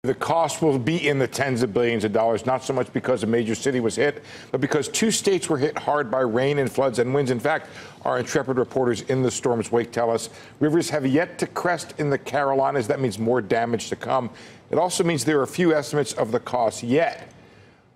The cost will be in the tens of billions of dollars, not so much because a major city was hit, but because two states were hit hard by rain and floods and winds. In fact, our intrepid reporters in the storm's wake tell us rivers have yet to crest in the Carolinas. That means more damage to come. It also means there are few estimates of the cost yet.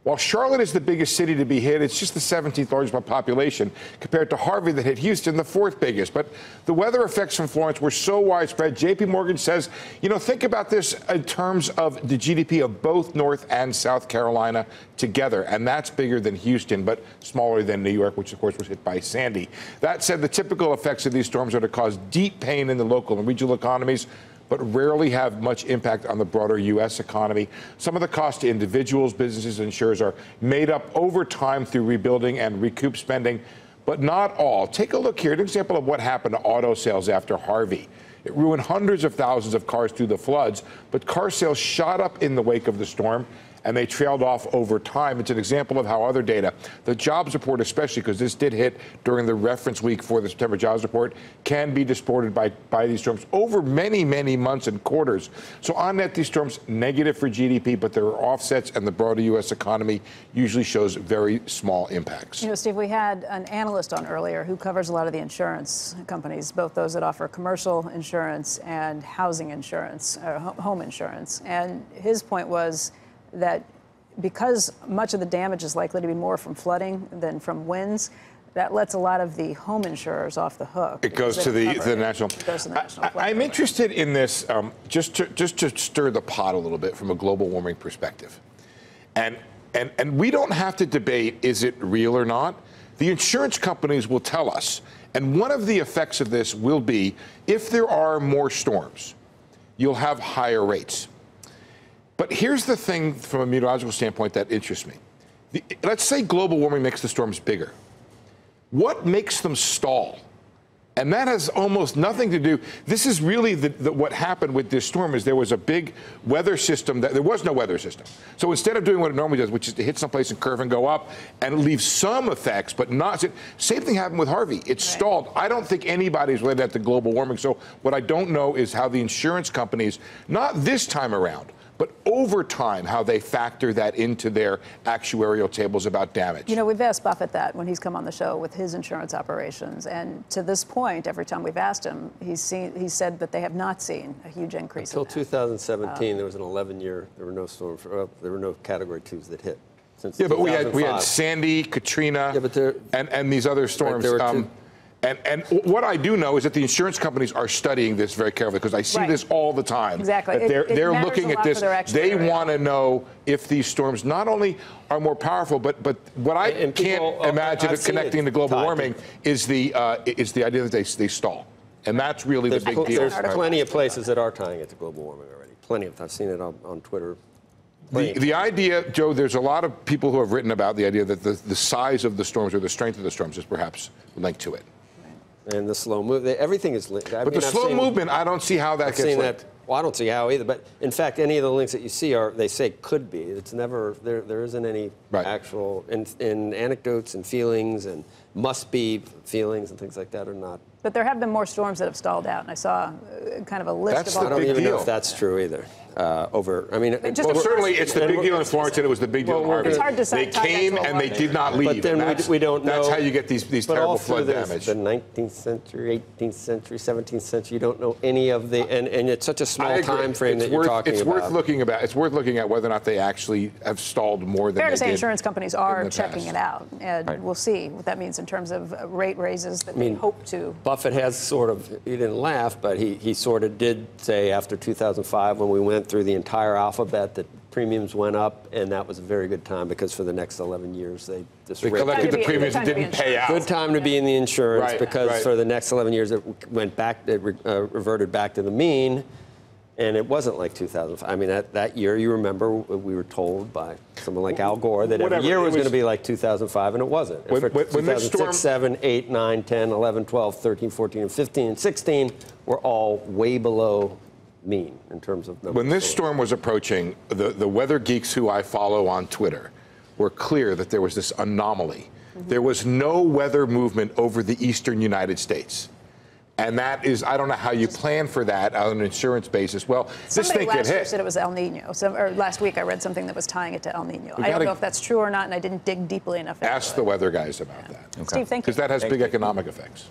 While Charlotte is the biggest city to be hit, it's just the 17th largest by population compared to Harvey that hit Houston, the fourth biggest. But the weather effects from Florence were so widespread. JP Morgan says, think about this in terms of the GDP of both North and South Carolina together. And that's bigger than Houston, but smaller than New York, which, of course, was hit by Sandy. That said, the typical effects of these storms are to cause deep pain in the local and regional economies, but rarely have much impact on the broader U.S. economy. Some of the costs to individuals, businesses, and insurers are made up over time through rebuilding and recoup spending, but not all. Take a look here, an example of what happened to auto sales after Harvey. It ruined hundreds of thousands of cars through the floods, but car sales shot up in the wake of the storm, and they trailed off over time. It's an example of how other data, the jobs report especially, because this did hit during the reference week for the September jobs report, can be distorted by these storms over many, many months and quarters. So on net, these storms negative for GDP, but there are offsets, and the broader U.S. economy usually shows very small impacts. Steve, we had an analyst on earlier who covers a lot of the insurance companies, both those that offer commercial insurance and housing insurance, home insurance. And his point was that because much of the damage is likely to be more from flooding than from winds, that lets a lot of the home insurers off the hook. It goes to the national. I'm interested in this just to stir the pot a little bit from a global warming perspective. And we don't have to debate, is it real or not? The insurance companies will tell us. And one of the effects of this will be, if there are more storms, you'll have higher rates. But here's the thing from a meteorological standpoint that interests me. Let's say global warming makes the storms bigger. What makes them stall? And that has almost nothing to do. This is really what happened with this storm is there was a big weather system. There was no weather system. So instead of doing what it normally does, which is to hit someplace and curve and go up and leave some effects, but not. Same thing happened with Harvey. It stalled. I don't think anybody's related that to global warming. So what I don't know is how the insurance companies, not this time around, but over time, how they factor that into their actuarial tables about damage. We've asked Buffett that when he's come on the show with his insurance operations. And to this point, every time we've asked him, he said that they have not seen a huge increase. Until 2017, there was an 11-year, there were no storms, there were no Category 2s that hit. Since but we had Sandy, Katrina, and these other storms. Right, And what I do know is that the insurance companies are studying this very carefully because I see this all the time. Exactly. That they're looking at this. They want to know if these storms not only are more powerful, but what I can't imagine connecting to global warming is the idea that they stall. And that's really the big deal. There's plenty of places that are tying it to global warming already. Plenty of them. I've seen it on Twitter. The idea, Joe, there's a lot of people who have written about the idea that the size of the storms or the strength of the storms is perhaps linked to it. And the slow move, everything is linked. But the slow movement, I don't see how that gets linked. Well, I don't see how either. But in fact, any of the links that you see they say could be. It's never, there isn't any actual, in anecdotes and feelings and must be feelings and things like that are not. But there have been more storms that have stalled out, and I saw kind of a list of all. I don't even know if that's true either. Certainly it's the big deal in Florence, and it was the big deal in Harvey. It's hard to say. They came and they did not leave. But then we don't know. That's how you get these terrible flood damage. The 19th century, 18th century, 17th century. You don't know any of the, and it's such a small time frame that you're talking about. It's worth looking at whether or not they actually have stalled more than they did. Fair to say, insurance companies are checking it out, and we'll see what that means in terms of rate raises that they hope to. Buffett has sort of, he didn't laugh, but he sort of did say after 2005 when we went through the entire alphabet that premiums went up, and that was a very good time because for the next 11 years they collected the premiums and didn't pay out. Good time to be in the insurance because for the next 11 years it went back, it reverted back to the mean, and it wasn't like 2005. I mean, that year, you remember, we were told by someone like Al Gore that every year was going to be like 2005, and it wasn't. And for 2006, 7, 8, 9, 10, 11, 12, 13, 14, and 15, and 16 were all way below mean in terms of numbers. When this storm was approaching, the weather geeks who I follow on Twitter were clear that there was this anomaly. There was no weather movement over the eastern United States. And that is, I don't know how you plan for that on an insurance basis. Well, this thing last could year hit. said it was El Nino. Or last week I read something that was tying it to El Nino. I don't know if that's true or not, and I didn't dig deeply enough into it. Ask the weather guys about that. Okay. Steve, thank you. Because that has big economic effects.